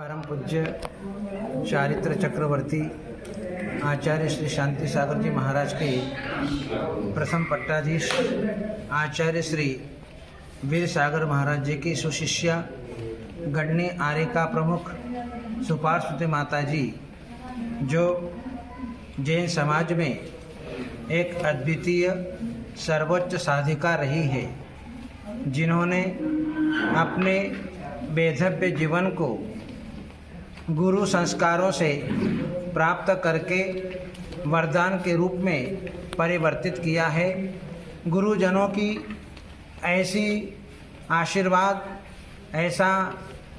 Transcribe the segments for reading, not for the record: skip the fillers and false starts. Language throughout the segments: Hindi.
परम पूज्य चारित्र चक्रवर्ती आचार्य श्री शांति सागर जी महाराज के प्रथम पट्टाधीश आचार्य श्री वीर सागर महाराज जी की सुशिष्या गणनी आर्यिका प्रमुख सुपार्श्वती माता जी, जो जैन समाज में एक अद्वितीय सर्वोच्च साधिका रही है, जिन्होंने अपने वैधव्य जीवन को गुरु संस्कारों से प्राप्त करके वरदान के रूप में परिवर्तित किया है। गुरुजनों की ऐसी आशीर्वाद, ऐसा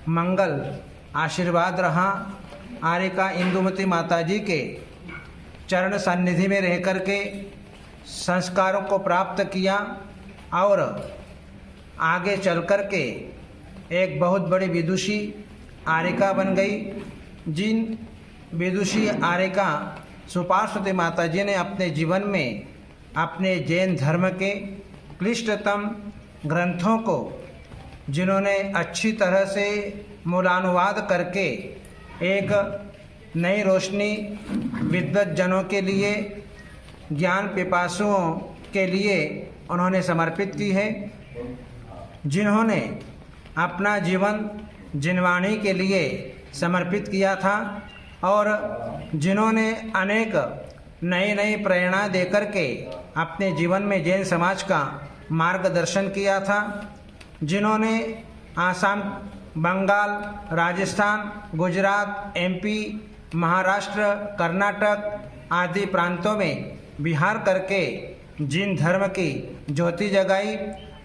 मंगल आशीर्वाद रहा। आर्यिका इंदुमती माता जी के चरण सन्निधि में रह कर के संस्कारों को प्राप्त किया और आगे चल कर के एक बहुत बड़ी विदुषी आर्यिका बन गई। जिन विदुषी आर्यिका सुपार्श्वती माता जी ने अपने जीवन में अपने जैन धर्म के क्लिष्टतम ग्रंथों को, जिन्होंने अच्छी तरह से मूलानुवाद करके एक नई रोशनी विद्वज्जनों के लिए, ज्ञान पिपासुओं के लिए उन्होंने समर्पित की है, जिन्होंने अपना जीवन जिनवाणी के लिए समर्पित किया था और जिन्होंने अनेक नई नई प्रेरणा देकर के अपने जीवन में जैन समाज का मार्गदर्शन किया था, जिन्होंने आसाम, बंगाल, राजस्थान, गुजरात, एमपी, महाराष्ट्र, कर्नाटक आदि प्रांतों में विहार करके जिन धर्म की ज्योति जगाई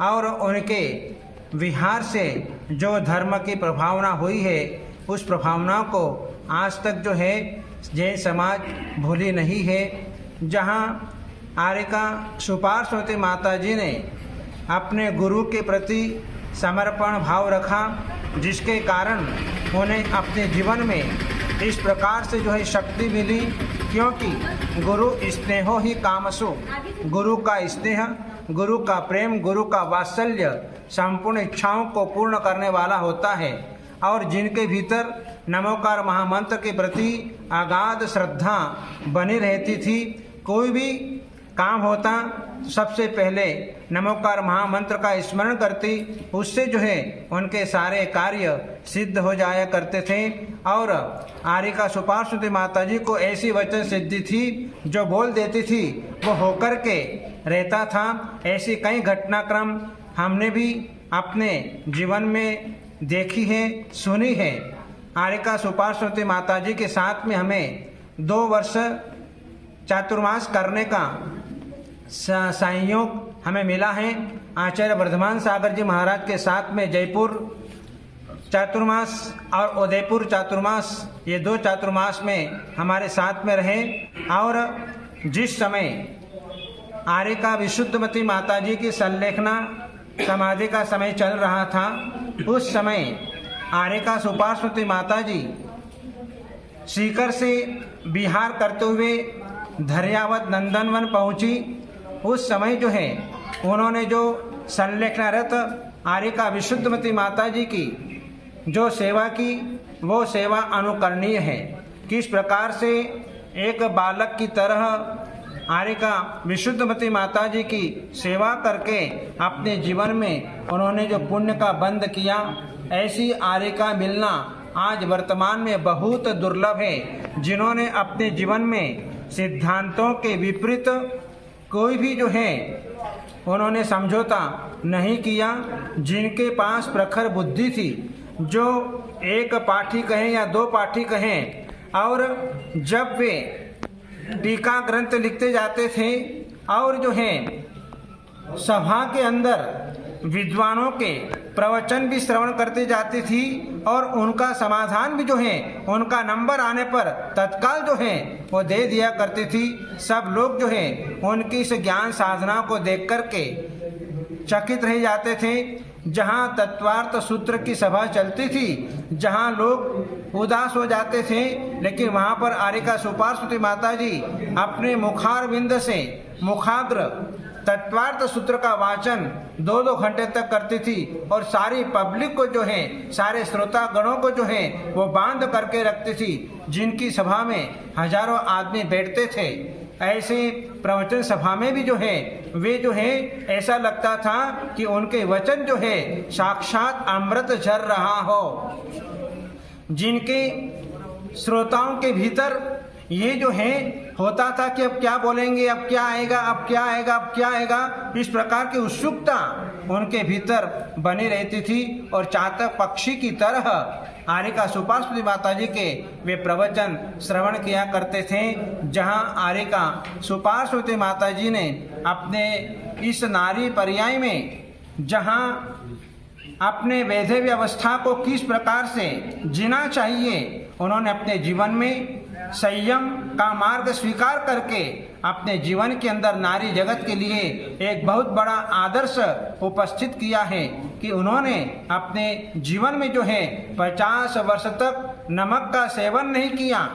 और उनके विहार से जो धर्म की प्रभावना हुई है, उस प्रभावना को आज तक जो है जैन समाज भूली नहीं है। जहाँ आर्यिका सुपार्श्वती माता जी ने अपने गुरु के प्रति समर्पण भाव रखा, जिसके कारण उन्हें अपने जीवन में इस प्रकार से जो है शक्ति मिली, क्योंकि गुरु स्नेहो ही कामसु, गुरु का स्नेह, गुरु का प्रेम, गुरु का वात्सल्य संपूर्ण इच्छाओं को पूर्ण करने वाला होता है। और जिनके भीतर नमोकार महामंत्र के प्रति अगाध श्रद्धा बनी रहती थी, कोई भी काम होता सबसे पहले नमोकार महामंत्र का स्मरण करती, उससे जो है उनके सारे कार्य सिद्ध हो जाया करते थे। और आर्यिका सुपार्श्वती माता जी को ऐसी वचन सिद्धि थी, जो बोल देती थी वो होकर के रहता था। ऐसी कई घटनाक्रम हमने भी अपने जीवन में देखी है, सुनी है। आर्यिका सुपार्श्वती माता जी के साथ में हमें 2 वर्ष चातुर्मास करने का संयोग हमें मिला है। आचार्य वर्धमान सागर जी महाराज के साथ में जयपुर चातुर्मास और उदयपुर चातुर्मास, ये 2 चातुर्मास में हमारे साथ में रहे। और जिस समय आर्यिका विशुद्धमती माता जी की संलेखना समाधि का समय चल रहा था, उस समय आर्यिका सुपार्श्वती माता जी सीकर से विहार करते हुए धैर्यावत नंदनवन पहुंची। उस समय जो है उन्होंने जो संलेखनारत आर्यिका विशुद्धमती माता जी की जो सेवा की, वो सेवा अनुकरणीय है। किस प्रकार से एक बालक की तरह आर्यिका विशुद्धमती माता जी की सेवा करके अपने जीवन में उन्होंने जो पुण्य का बंध किया, ऐसी आर्यिका मिलना आज वर्तमान में बहुत दुर्लभ है, जिन्होंने अपने जीवन में सिद्धांतों के विपरीत कोई भी जो है उन्होंने समझौता नहीं किया, जिनके पास प्रखर बुद्धि थी, जो एक पाठी कहें या 2 पाठी कहें, और जब वे टीका ग्रंथ लिखते जाते थे और जो है सभा के अंदर विद्वानों के प्रवचन भी श्रवण करते जाती थी, और उनका समाधान भी जो है उनका नंबर आने पर तत्काल जो है वो दे दिया करती थी। सब लोग जो है उनकी इस ज्ञान साधना को देख कर के चकित रह जाते थे। जहाँ तत्वार्थ सूत्र की सभा चलती थी, जहाँ लोग उदास हो जाते थे, लेकिन वहाँ पर आर्यिका सुपार्श्वती माता जी अपने मुखारविंद से, मुखाग्र तत्वार्थ सूत्र का वाचन 2-2 घंटे तक करती थी और सारी पब्लिक को जो है, सारे श्रोता गणों को जो है वो बांध करके रखती थी। जिनकी सभा में हजारों आदमी बैठते थे, ऐसे प्रवचन सभा में भी जो है वे जो है ऐसा लगता था कि उनके वचन जो है साक्षात अमृत झर रहा हो। जिनके श्रोताओं के भीतर ये जो है होता था कि अब क्या बोलेंगे, अब क्या आएगा, अब क्या आएगा, अब क्या आएगा, इस प्रकार की उत्सुकता उनके भीतर बनी रहती थी। और चातक पक्षी की तरह आर्यिका सुपार्श्वती माता जी के वे प्रवचन श्रवण किया करते थे। जहाँ आर्यिका सुपार्श्वती माता जी ने अपने इस नारी पर्याय में जहाँ अपने वैधव्य अवस्था को किस प्रकार से जीना चाहिए, उन्होंने अपने जीवन में संयम का मार्ग स्वीकार करके अपने जीवन के अंदर नारी जगत के लिए एक बहुत बड़ा आदर्श उपस्थित किया है कि उन्होंने अपने जीवन में जो है 50 वर्ष तक नमक का सेवन नहीं किया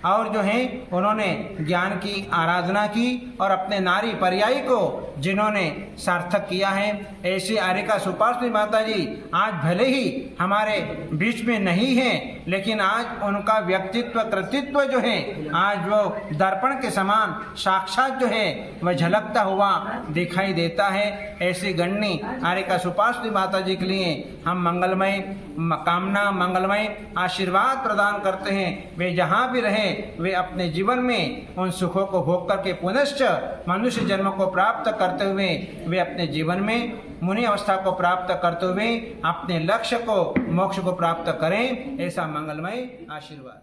और जो है उन्होंने ज्ञान की आराधना की और अपने नारी पर्याय को जिन्होंने सार्थक किया है। ऐसी आर्यिका सुपार्श्वती माता जी आज भले ही हमारे बीच में नहीं है, लेकिन आज उनका व्यक्तित्व कृतित्व जो है आज वो दर्पण के समान साक्षात जो है वह झलकता हुआ दिखाई देता है। ऐसी गणनी आर्यिका सुपार्श्वती माता जी के लिए हम मंगलमय कामना, मंगलमय आशीर्वाद प्रदान करते हैं। वे जहाँ भी रहे वे अपने जीवन में उन सुखों को भोग करके पुनश्च मनुष्य जन्म को प्राप्त करते हुए वे अपने जीवन में मुनि अवस्था को प्राप्त करते हुए अपने लक्ष्य को, मोक्ष को प्राप्त करें। ऐसा मंगलमय आशीर्वाद।